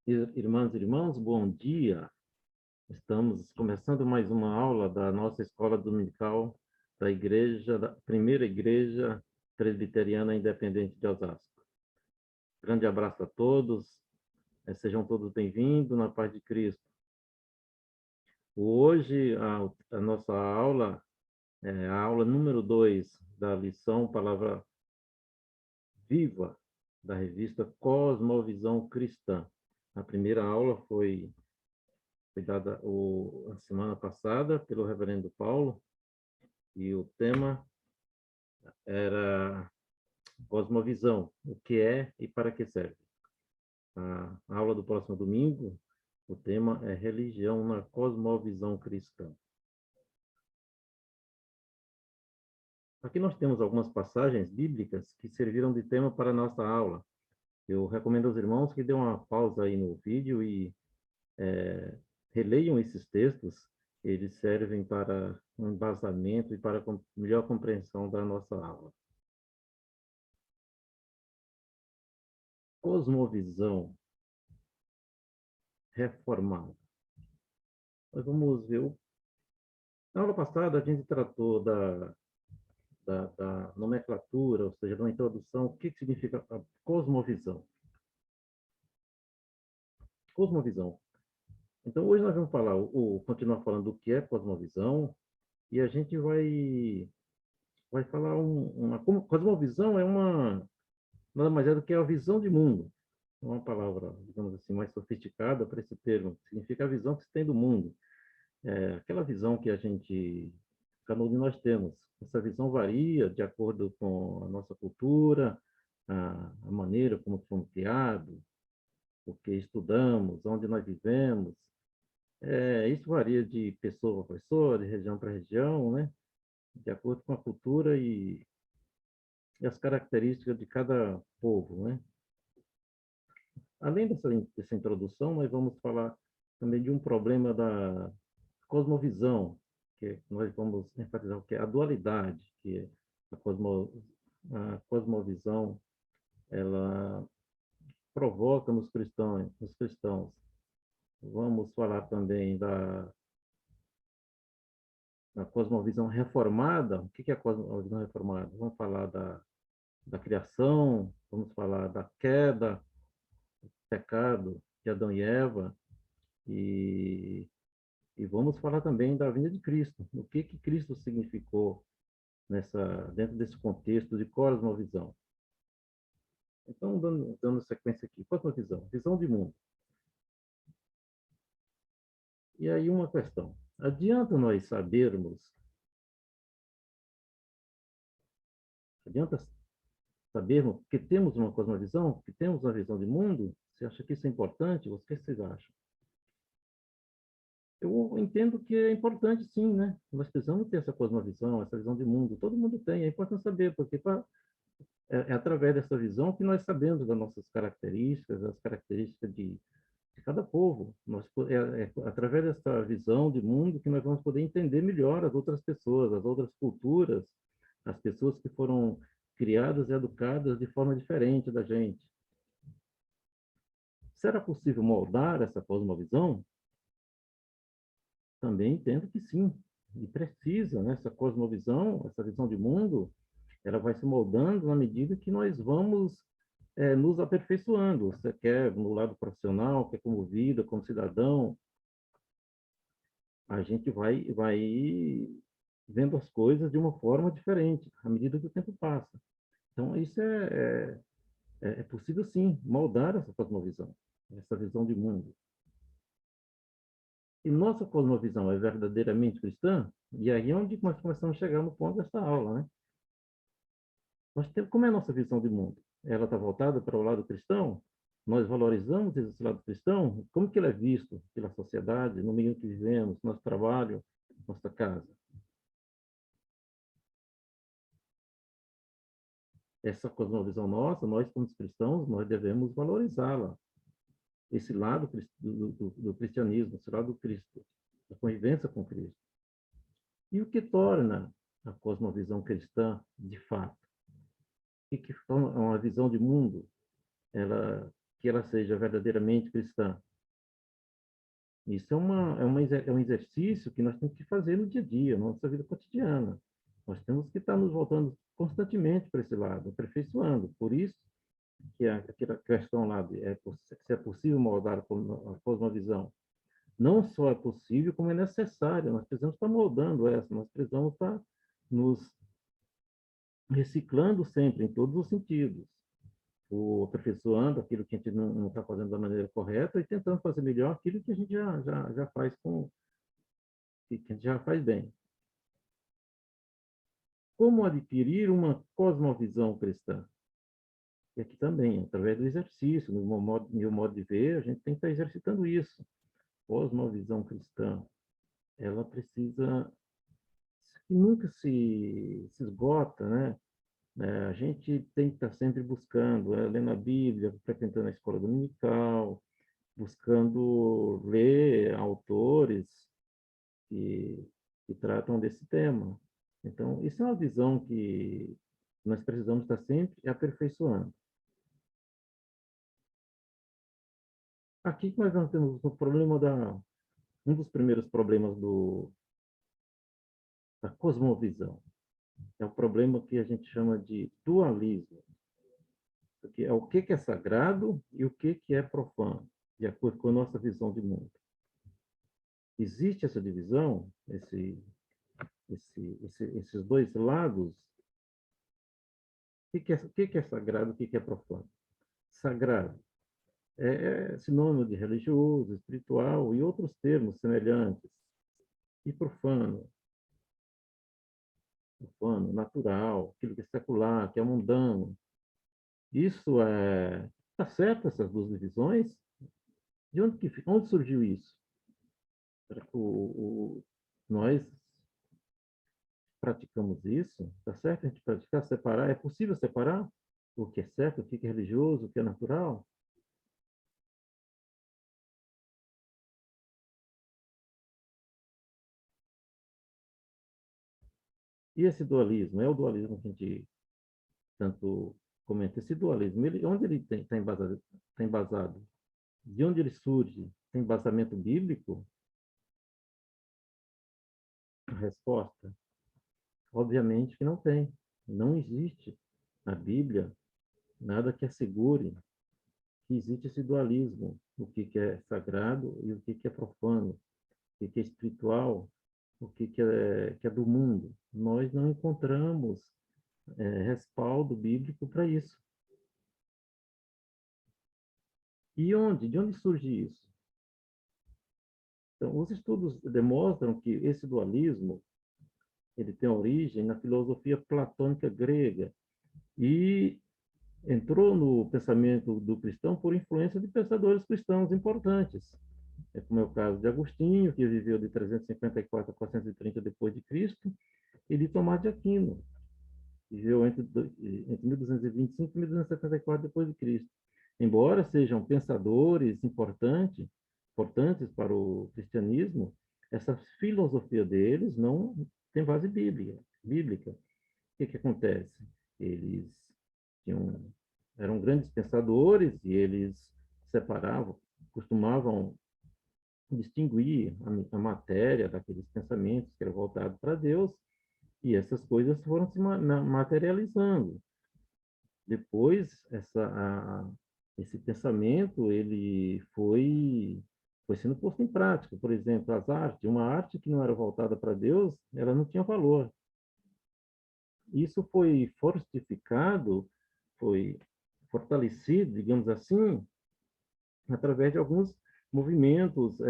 Irmãs e irmãos, bom dia. Estamos começando mais uma aula da nossa escola dominical da igreja, da primeira igreja presbiteriana independente de Osasco. Grande abraço a todos, sejam todos bem-vindos na paz de Cristo. Hoje a nossa aula é a aula número 2 da lição Palavra Viva, da revista Cosmovisão Cristã. A primeira aula foi dada a semana passada pelo reverendo Paulo, e o tema era cosmovisão, o que é e para que serve. A aula do próximo domingo, o tema é religião na cosmovisão cristã. Aqui nós temos algumas passagens bíblicas que serviram de tema para a nossa aula. Eu recomendo aos irmãos que dêem uma pausa aí no vídeo e releiam esses textos. Eles servem para um embasamento e para melhor compreensão da nossa aula. Cosmovisão reformada. Nós vamos ver. Na aula passada, a gente tratou da nomenclatura, ou seja, da introdução, o que significa a cosmovisão. Cosmovisão. Então, hoje nós vamos falar, continuar falando do que é cosmovisão, e a gente vai falar cosmovisão é nada mais é do que a visão de mundo. Uma palavra, digamos assim, mais sofisticada para esse termo. Significa a visão que se tem do mundo. Aquela visão que cada um de nós temos. Essa visão varia de acordo com a nossa cultura, a maneira como fomos criados, o que estudamos, onde nós vivemos. Isso varia de pessoa para pessoa, de região para região, né? De acordo com a cultura e as características de cada povo, né? Além dessa introdução, nós vamos falar também de um problema da cosmovisão, que nós vamos enfatizar o que é a dualidade, que é a cosmovisão, ela provoca nos cristãos. Vamos falar também da cosmovisão reformada. O que é a cosmovisão reformada? Vamos falar da criação, vamos falar da queda, pecado de Adão e Eva, e, e vamos falar também da vinda de Cristo. O que Cristo significou dentro desse contexto de cosmovisão. Então, dando sequência aqui, cosmovisão, visão de mundo. E aí uma questão. Adianta sabermos que temos uma cosmovisão, que temos uma visão de mundo? Você acha que isso é importante? O que vocês acham? Eu entendo que é importante, sim, né? Nós precisamos ter essa cosmovisão, essa visão de mundo. Todo mundo tem, é importante saber, porque é através dessa visão que nós sabemos das nossas características, as características de cada povo. Através dessa visão de mundo que nós vamos poder entender melhor as outras pessoas, as outras culturas, as pessoas que foram criadas e educadas de forma diferente da gente. Será possível moldar essa cosmovisão? Também entendo que sim, e precisa, né? Essa cosmovisão, essa visão de mundo, ela vai se moldando na medida que nós vamos nos aperfeiçoando. Você quer no lado profissional, quer como vida, como cidadão, a gente vai vendo as coisas de uma forma diferente, à medida que o tempo passa. Então, isso é possível, sim, moldar essa cosmovisão, essa visão de mundo. E nossa cosmovisão é verdadeiramente cristã? E aí é onde nós começamos a chegar no ponto dessa aula, né? Como é a nossa visão de mundo? Ela está voltada para o lado cristão? Nós valorizamos esse lado cristão? Como que ele é visto pela sociedade, no meio que vivemos, nosso trabalho, nossa casa? Essa cosmovisão nossa, nós como cristãos, nós devemos valorizá-la. Esse lado do cristianismo, esse lado do Cristo, da convivência com Cristo. E o que torna a cosmovisão cristã de fato? O que torna uma visão de mundo? Ela que ela seja verdadeiramente cristã. Isso é um exercício que nós temos que fazer no dia a dia, na nossa vida cotidiana. Nós temos que estar nos voltando constantemente para esse lado, aperfeiçoando. Por isso que aquela questão lá de se é possível moldar a cosmovisão. Não só é possível, como é necessário. Nós precisamos estar moldando essa, nós precisamos estar nos reciclando sempre, em todos os sentidos. O aperfeiçoando aquilo que a gente não está fazendo da maneira correta e tentando fazer melhor aquilo que a gente já faz que a gente já faz bem. Como adquirir uma cosmovisão cristã? E aqui também, através do exercício, no meu modo de ver, a gente tem que estar exercitando isso. Cosmovisão cristã, ela precisa, que nunca se esgota, né? A gente tem que estar sempre buscando, lendo a Bíblia, frequentando a escola dominical, buscando ler autores que, que tratam desse tema. Então, isso é uma visão que nós precisamos estar sempre aperfeiçoando. Aqui nós vamos temos o problema um dos primeiros problemas da cosmovisão. É o problema que a gente chama de dualismo, que é o que é sagrado e o que é profano, de acordo com a nossa visão de mundo. Existe essa divisão, esses dois lados. O que é sagrado, o que é profano? Sagrado é sinônimo de religioso, espiritual e outros termos semelhantes. E profano, natural, aquilo que é secular, que é mundano. Isso está certo, essas duas divisões? Onde surgiu isso? Será que nós praticamos isso? Está certo a gente praticar, separar? É possível separar o que é certo, o que é religioso, o que é natural? E esse dualismo? É o dualismo que a gente tanto comenta. Esse dualismo, onde ele está embasado, tá embasado? De onde ele surge? Tem embasamento bíblico? A resposta, obviamente que não tem. Não existe na Bíblia nada que assegure que existe esse dualismo, o que é sagrado e o que é profano, o que é espiritual, o que é do mundo. Nós não encontramos respaldo bíblico para isso. E onde? De onde surge isso? Então, os estudos demonstram que esse dualismo ele tem origem na filosofia platônica grega e entrou no pensamento do cristão por influência de pensadores cristãos importantes. Como é o caso de Agostinho, que viveu de 354 a 430 depois de Cristo, e de Tomás de Aquino, que viveu entre 1225 e 1274 depois de Cristo. Embora sejam pensadores importantes para o cristianismo, essa filosofia deles não tem base bíblica. O que acontece? Eles tinham, eram grandes pensadores e eles separavam, costumavam distinguir a matéria daqueles pensamentos que eram voltados para Deus, e essas coisas foram se materializando. Depois, esse pensamento ele foi sendo posto em prática. Por exemplo, as artes, uma arte que não era voltada para Deus, ela não tinha valor. Isso foi fortificado, foi fortalecido, digamos assim, através de alguns movimentos,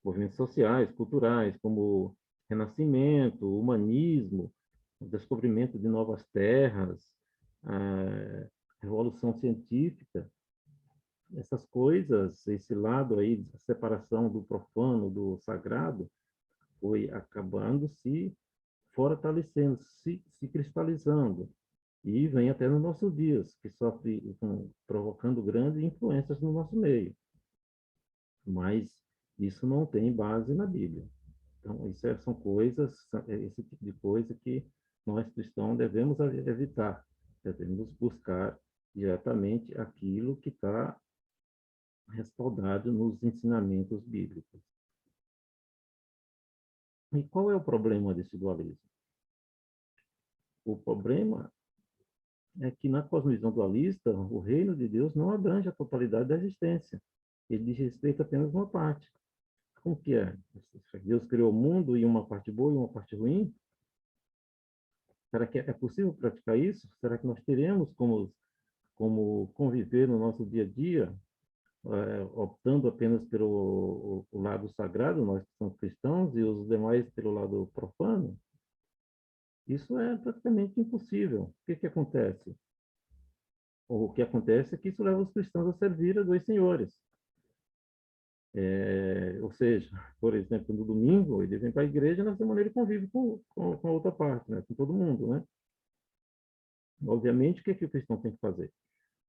movimentos sociais, culturais, como Renascimento, humanismo, o descobrimento de novas terras, a Revolução Científica. Essas coisas, esse lado aí, a separação do profano, do sagrado, foi acabando se fortalecendo, se cristalizando. E vem até nos nossos dias, que sofre provocando grandes influências no nosso meio. Mas isso não tem base na Bíblia. Então, são coisas, esse tipo de coisa que nós cristãos devemos evitar, devemos buscar diretamente aquilo que está respaldado nos ensinamentos bíblicos. E qual é o problema desse dualismo? O problema é que na cosmovisão dualista, o reino de Deus não abrange a totalidade da existência. Ele diz respeito apenas a uma parte. Como que é? Deus criou o mundo e uma parte boa e uma parte ruim? Será que é possível praticar isso? Será que nós teremos como conviver no nosso dia a dia, optando apenas pelo o lado sagrado, nós que somos cristãos, e os demais pelo lado profano? Isso é praticamente impossível. O que acontece? O que acontece é que isso leva os cristãos a servir a dois senhores. Ou seja, por exemplo, no domingo, ele vem para a igreja, na semana ele convive com a outra parte, né? Com todo mundo, né? Obviamente, o que o cristão tem que fazer?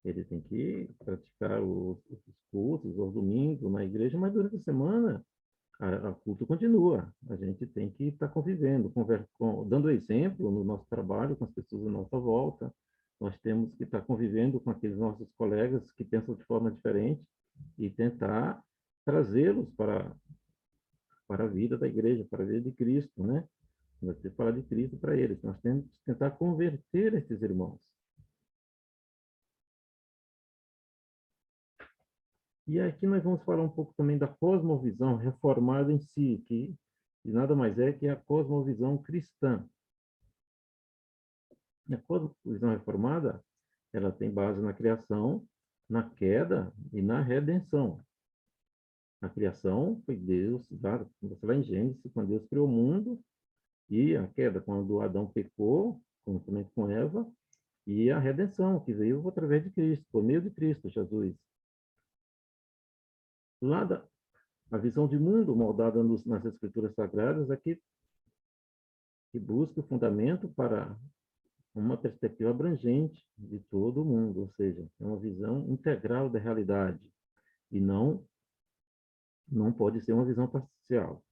Ele tem que praticar os cultos, aos domingos, na igreja, mas durante a semana, a culto continua. A gente tem que estar convivendo, dando exemplo no nosso trabalho, com as pessoas à nossa volta. Nós temos que estar convivendo com aqueles nossos colegas que pensam de forma diferente e tentar trazê-los para a vida da igreja, para a vida de Cristo, né? Nós temos que falar de Cristo para eles. Nós temos que tentar converter esses irmãos. E aqui nós vamos falar um pouco também da cosmovisão reformada em si, que nada mais é que a cosmovisão cristã. A cosmovisão reformada, ela tem base na criação, na queda e na redenção. A criação foi Deus, lá em Gênesis, quando Deus criou o mundo, e a queda, quando Adão pecou, juntamente com Eva, e a redenção, que veio através de Cristo, por meio de Cristo, Jesus. Lá a visão de mundo moldada nas Escrituras Sagradas é que busca o fundamento para uma perspectiva abrangente de todo o mundo, ou seja, é uma visão integral da realidade e não pode ser uma visão parcial.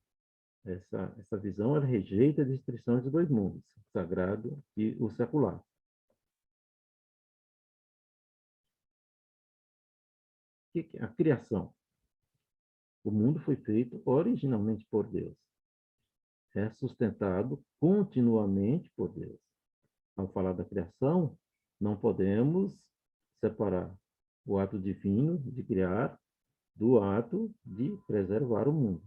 Essa visão ela rejeita a distinção de dois mundos, o sagrado e o secular. O que é a criação? O mundo foi feito originalmente por Deus. É sustentado continuamente por Deus. Ao falar da criação, não podemos separar o ato divino de criar do ato de preservar o mundo.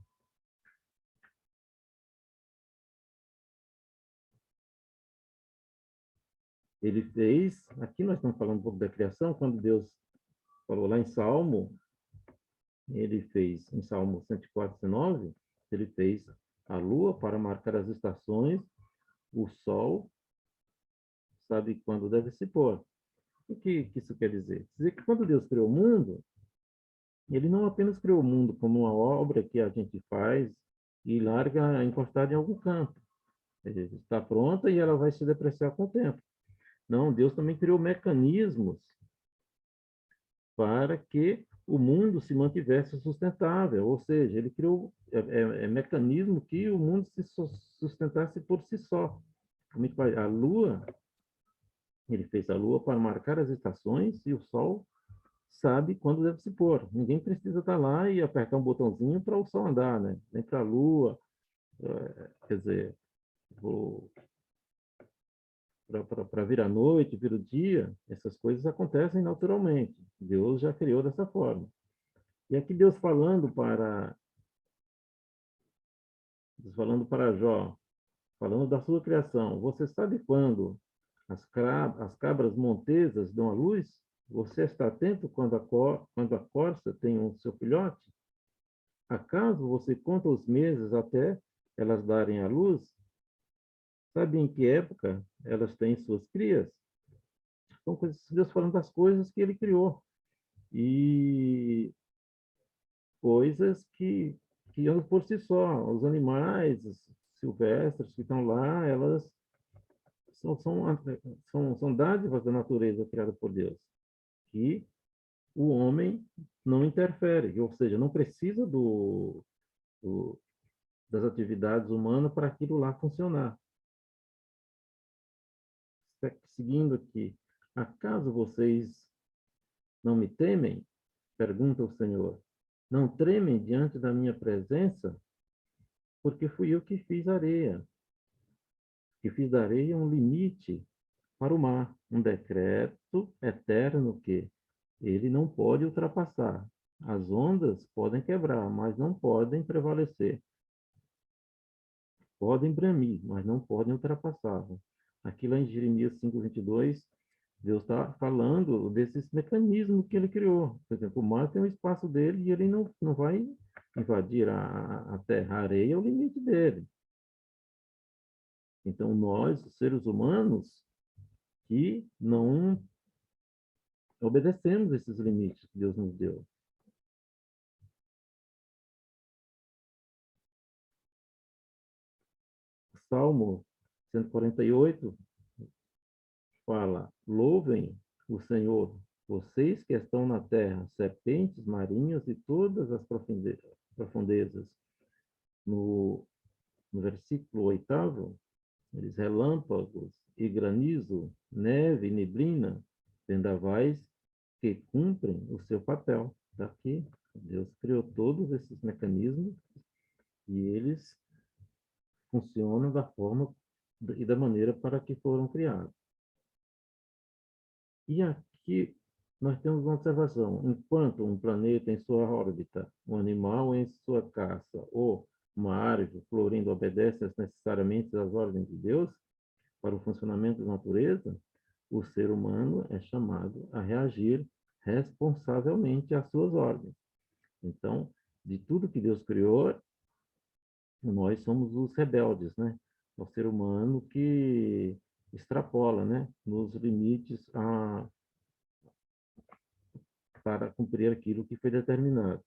Ele fez, aqui nós estamos falando um pouco da criação, quando Deus falou lá em Salmo, ele fez, em Salmo 104, 19, ele fez a lua para marcar as estações, o sol sabe quando deve se pôr. O que isso quer dizer? Quer dizer que quando Deus criou o mundo, ele não apenas criou o mundo como uma obra que a gente faz e larga encostada em algum canto. Está pronta e ela vai se depreciar com o tempo. Não, Deus também criou mecanismos para que o mundo se mantivesse sustentável, ou seja, ele criou mecanismo que o mundo se sustentasse por si só. A Lua, ele fez a Lua para marcar as estações e o Sol sabe quando deve se pôr. Ninguém precisa estar lá e apertar um botãozinho para o Sol andar, né? Nem para a Lua, quer dizer, para vir a noite, vir o dia, essas coisas acontecem naturalmente. Deus já criou dessa forma. E aqui Deus falando para Jó, falando da sua criação. Você sabe quando as cabras montesas dão à luz? Você está atento quando a corça tem o seu filhote? Acaso você conta os meses até elas darem à luz? Sabe em que época elas têm suas crias? São Deus falando das coisas que ele criou. E coisas que andam por si só. Os animais silvestres que estão lá, elas são dádivas da natureza criada por Deus, que o homem não interfere, ou seja, não precisa do das atividades humanas para aquilo lá funcionar. Seguindo aqui, acaso vocês Não me temem? Pergunta o Senhor. Não tremem diante da minha presença? Porque fui eu que fiz a areia. Que fiz da areia um limite para o mar, um decreto eterno que ele não pode ultrapassar. As ondas podem quebrar, mas não podem prevalecer. Podem bramir, mas não podem ultrapassar. Aqui lá em Jeremias 5:22, Deus está falando desses mecanismos que ele criou. Por exemplo, o mar tem um espaço dele e ele não vai invadir a terra. A areia é o limite dele. Então, nós, os seres humanos, que não obedecemos esses limites que Deus nos deu. O Salmo 148 fala: louvem o Senhor, vocês que estão na terra, serpentes marinhas e todas as profundezas. No, no versículo 8, eles relâmpagos e granizo, neve e neblina, vendavais que cumprem o seu papel. Daqui, Deus criou todos esses mecanismos e eles funcionam da forma e da maneira para que foram criados. E aqui nós temos uma observação: enquanto um planeta em sua órbita, um animal em sua caça, ou uma árvore florindo obedece necessariamente às ordens de Deus para o funcionamento da natureza, o ser humano é chamado a reagir responsavelmente às suas ordens. Então, de tudo que Deus criou, nós somos os rebeldes, né? É o ser humano que extrapola, né, nos limites para cumprir aquilo que foi determinado.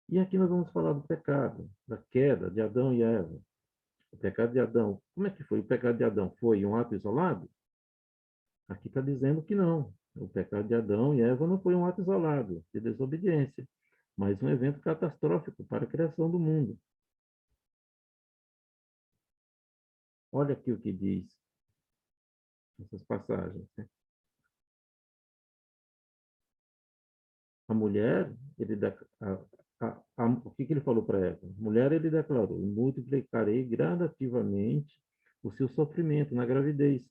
E aqui nós vamos falar do pecado, da queda de Adão e Eva. O pecado de Adão, como é que foi? O pecado de Adão foi um ato isolado? Aqui está dizendo que não. O pecado de Adão e Eva não foi um ato isolado de desobediência, mas um evento catastrófico para a criação do mundo. Olha aqui o que diz essas passagens, né? A mulher, o que ele falou para ela? Mulher, ele declarou: multiplicarei gradativamente o seu sofrimento na gravidez.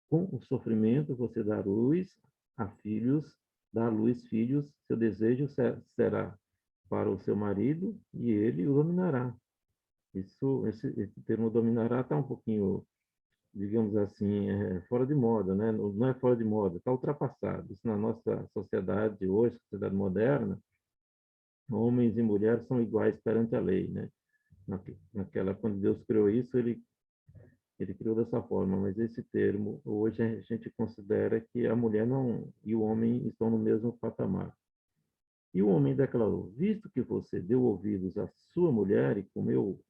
Com o sofrimento você dá luz a filhos, dá à luz filhos, seu desejo será para o seu marido e ele o dominará. Esse termo dominará está um pouquinho, digamos assim, fora de moda, né? Não é fora de moda, está ultrapassado. Isso na nossa sociedade hoje, sociedade moderna, homens e mulheres são iguais perante a lei, né? Quando Deus criou isso, ele criou dessa forma, mas esse termo, hoje a gente considera que a mulher não e o homem estão no mesmo patamar. E o homem declarou: visto que você deu ouvidos à sua mulher e comeu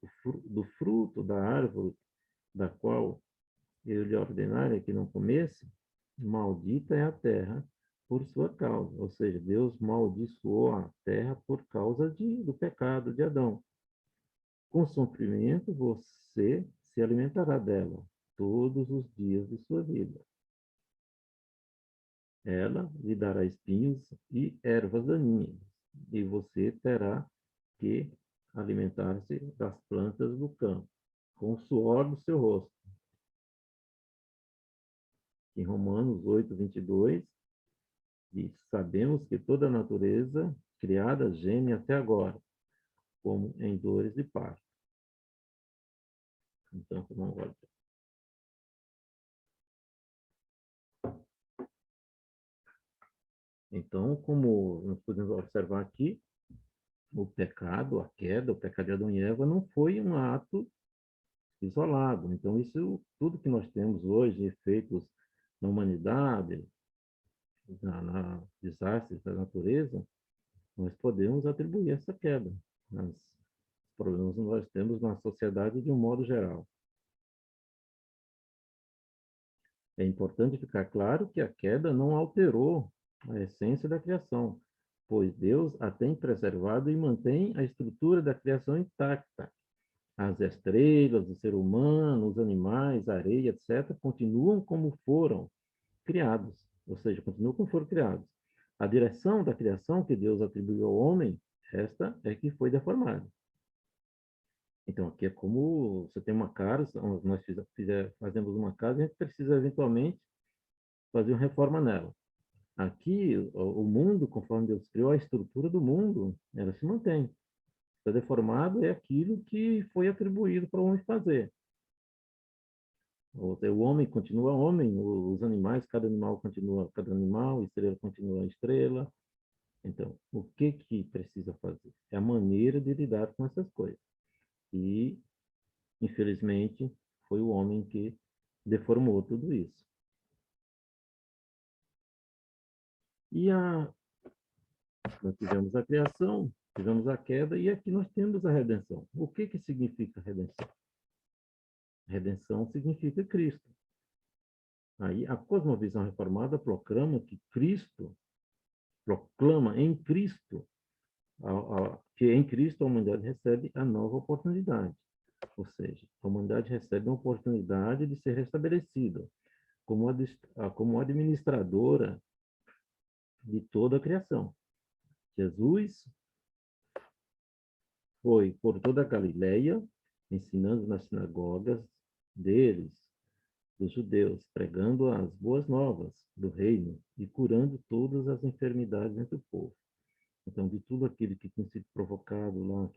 do fruto da árvore da qual eu lhe ordenara que não comesse, maldita é a terra por sua causa. Ou seja, Deus maldiçoou a terra por causa do pecado de Adão. Com sofrimento você se alimentará dela todos os dias de sua vida. Ela lhe dará espinhos e ervas daninhas, e você terá que alimentar-se das plantas do campo, com o suor do seu rosto. Em Romanos 8:22, diz: sabemos que toda a natureza criada geme até agora, como em dores de parto. Então, vamos agora. Então, como nós podemos observar aqui, o pecado, a queda, o pecado de Adão e Eva não foi um ato isolado. Então, isso, tudo que nós temos hoje, efeitos na humanidade, na desastres da natureza, nós podemos atribuir essa queda. Os problemas que nós temos na sociedade de um modo geral. É importante ficar claro que a queda não alterou a essência da criação, pois Deus a tem preservado e mantém a estrutura da criação intacta. As estrelas, o ser humano, os animais, animais, areia, etc., continuam como foram criados, ou seja, continuam como foram criados. A direção da criação que Deus atribuiu ao homem, esta é que foi deformada. Então, aqui é como você tem uma casa, nós fazemos uma casa, a gente precisa eventualmente fazer uma reforma nela. Aqui, o mundo, conforme Deus criou, a estrutura do mundo, ela se mantém. Está deformado é aquilo que foi atribuído para o homem fazer. O homem continua homem, os animais, cada animal continua cada animal, estrela continua estrela. Então, o que que precisa fazer? É a maneira de lidar com essas coisas. E, infelizmente, foi o homem que deformou tudo isso. E nós tivemos a criação, tivemos a queda, e aqui nós temos a redenção. O que que significa redenção? Redenção significa Cristo. Aí a cosmovisão reformada proclama que Cristo, proclama em Cristo, que em Cristo a humanidade recebe a nova oportunidade. Ou seja, a humanidade recebe uma oportunidade de ser restabelecida como administradora de toda a criação. Jesus foi por toda a Galileia, ensinando nas sinagogas deles, dos judeus, pregando as boas novas do reino e curando todas as enfermidades entre o povo. Então, de tudo aquilo que tinha sido provocado lá,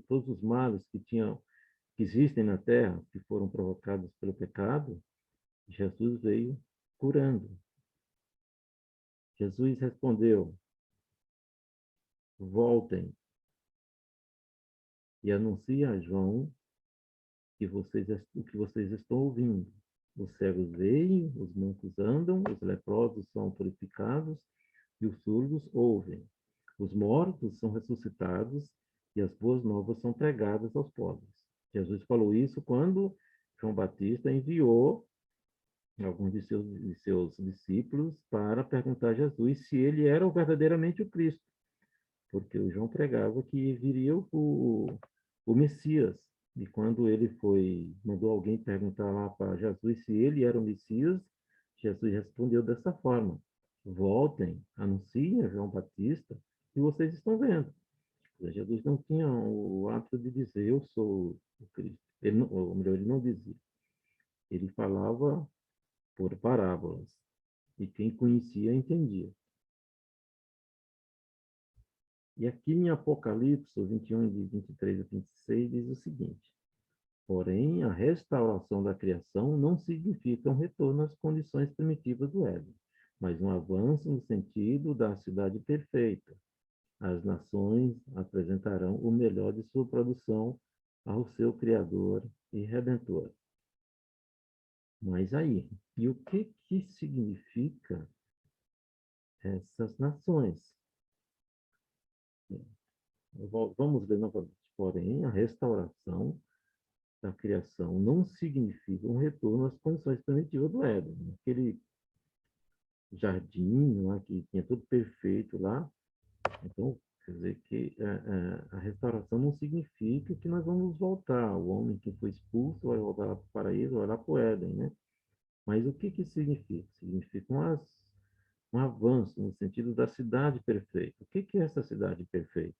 todos os males que existem na terra, que foram provocados pelo pecado, Jesus veio curando. Jesus respondeu: voltem e anunciem a João o que vocês estão ouvindo. Os cegos veem, os mancos andam, os leprosos são purificados e os surdos ouvem. Os mortos são ressuscitados e as boas novas são pregadas aos pobres. Jesus falou isso quando João Batista enviou alguns de seus discípulos para perguntar a Jesus se ele era verdadeiramente o Cristo, porque o João pregava que viria o Messias. E quando ele mandou alguém perguntar lá para Jesus se ele era o Messias, Jesus respondeu dessa forma: voltem, anunciem a João Batista e vocês estão vendo. Jesus não tinha o hábito de dizer eu sou o Cristo. Ele não, ou melhor, ele não dizia. Ele falava por parábolas. E quem conhecia, entendia. E aqui em Apocalipse 21, de 23 a 26, diz o seguinte: porém, a restauração da criação não significa um retorno às condições primitivas do Éden, mas um avanço no sentido da cidade perfeita. As nações apresentarão o melhor de sua produção ao seu Criador e Redentor. Mas aí, e o que que significa essas nações? Vamos ver novamente. Porém, a restauração da criação não significa um retorno às condições primitivas do Éden. Aquele jardim lá, que tinha tudo perfeito lá. Então, quer dizer que a restauração não significa que nós vamos voltar. O homem que foi expulso vai voltar para o paraíso, vai lá para o Éden, né? Mas o que que significa? Significa um avanço no sentido da cidade perfeita. O que que é essa cidade perfeita?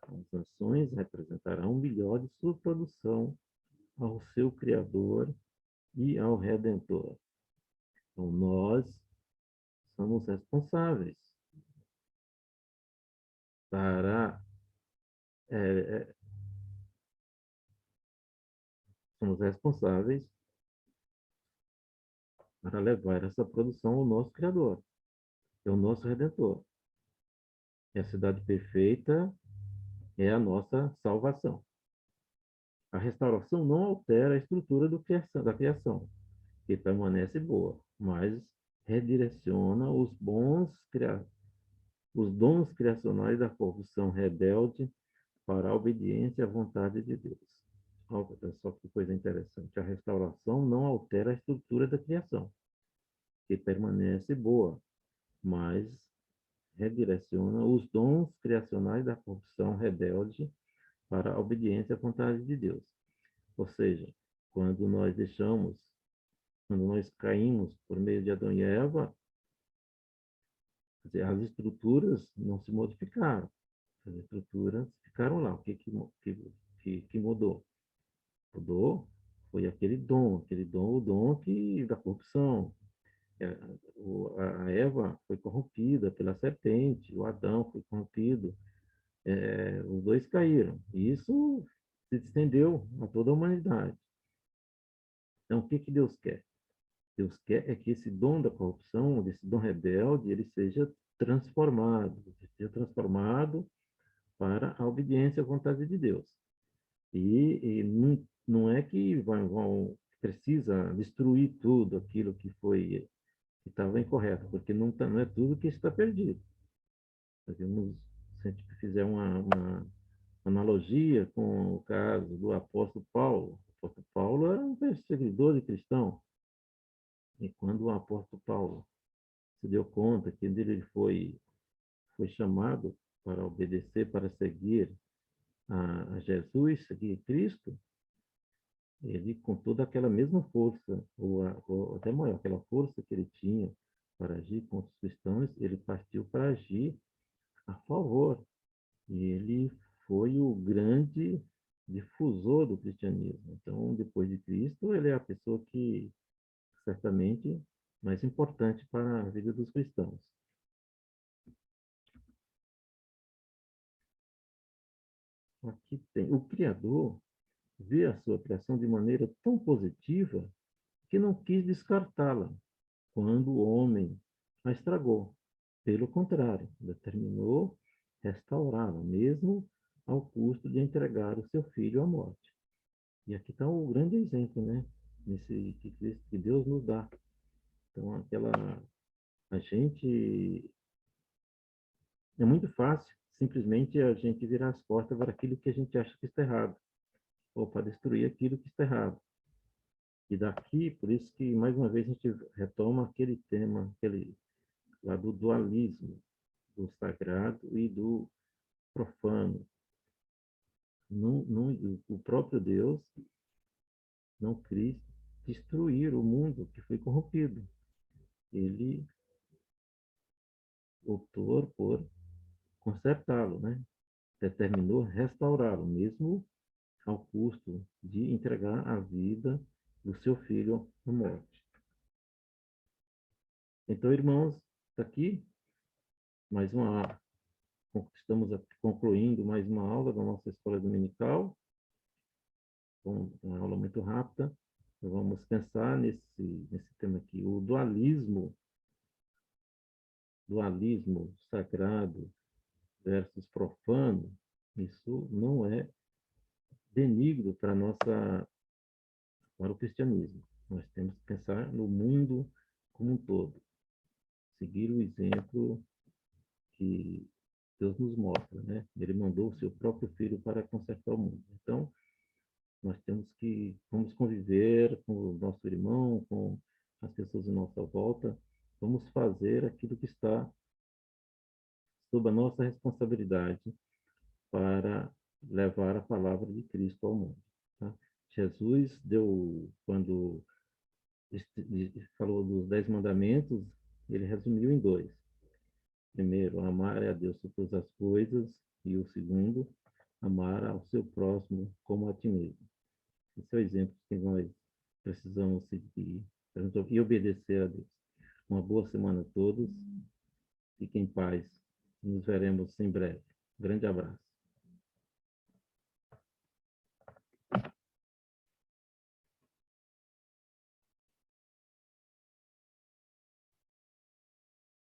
As nações representarão o melhor de sua produção ao seu Criador e ao Redentor. Então, nós somos responsáveis para é, é, somos responsáveis para levar essa produção ao nosso Criador, é o nosso Redentor. E a cidade perfeita é a nossa salvação. A restauração não altera a estrutura da criação, que permanece boa, mas redireciona os dons criacionais da corrupção rebelde para a obediência à vontade de Deus. Olha só que coisa interessante. A restauração não altera a estrutura da criação, que permanece boa, mas redireciona os dons criacionais da corrupção rebelde para a obediência à vontade de Deus. Ou seja, quando nós deixamos, quando nós caímos por meio de Adão e Eva, quer dizer, as estruturas não se modificaram. As estruturas ficaram lá. O que mudou? Mudou foi o dom da corrupção. É, a Eva foi corrompida pela serpente, o Adão foi corrompido, os dois caíram. E isso se estendeu a toda a humanidade. Então, o que Deus quer? Deus quer é que esse dom da corrupção, desse dom rebelde, ele seja transformado para a obediência à vontade de Deus. E não é que precisa destruir tudo aquilo que estava incorreto, porque não é tudo que está perdido. Se a gente fizer uma analogia com o caso do apóstolo Paulo. O apóstolo Paulo era um perseguidor de cristão. E quando o apóstolo Paulo se deu conta que ele foi chamado para obedecer, para seguir a Jesus, seguir Cristo, ele, com toda aquela mesma força, ou até maior, aquela força que ele tinha para agir contra os cristãos, ele partiu para agir a favor. E ele foi o grande difusor do cristianismo. Então, depois de Cristo, ele é a pessoa que, certamente, mais importante para a vida dos cristãos. Aqui tem o Criador vê a sua criação de maneira tão positiva que não quis descartá-la quando o homem a estragou. Pelo contrário, determinou restaurá-la, mesmo ao custo de entregar o seu filho à morte. E aqui está o grande exemplo, né? Nesse que Deus nos dá. Então, a gente é muito fácil simplesmente a gente virar as costas para aquilo que a gente acha que está errado, ou para destruir aquilo que está errado. E daqui, por isso que mais uma vez a gente retoma aquele tema, aquele lá do dualismo, do sagrado e do profano. O próprio Deus não quis destruir o mundo que foi corrompido. Ele optou por consertá-lo, né? Determinou restaurá-lo, mesmo ao custo de entregar a vida do seu filho à morte. Então, irmãos, está aqui mais uma estamos concluindo mais uma aula da nossa escola dominical, com uma aula muito rápida. Então, vamos pensar nesse tema aqui, o dualismo sagrado versus profano. Isso não é benigno para o cristianismo. Nós temos que pensar no mundo como um todo, seguir o exemplo que Deus nos mostra, né? Ele mandou o seu próprio filho para consertar o mundo. Então, vamos conviver com o nosso irmão, com as pessoas em nossa volta, vamos fazer aquilo que está sob a nossa responsabilidade para levar a palavra de Cristo ao mundo. Tá? Jesus quando falou dos 10 mandamentos, ele resumiu em dois. Primeiro, amar a Deus sobre todas as coisas, e o segundo, amar ao seu próximo como a ti mesmo. Esse é o exemplo que nós precisamos seguir e obedecer a Deus. Uma boa semana a todos. Fiquem em paz. Nos veremos em breve. Grande abraço.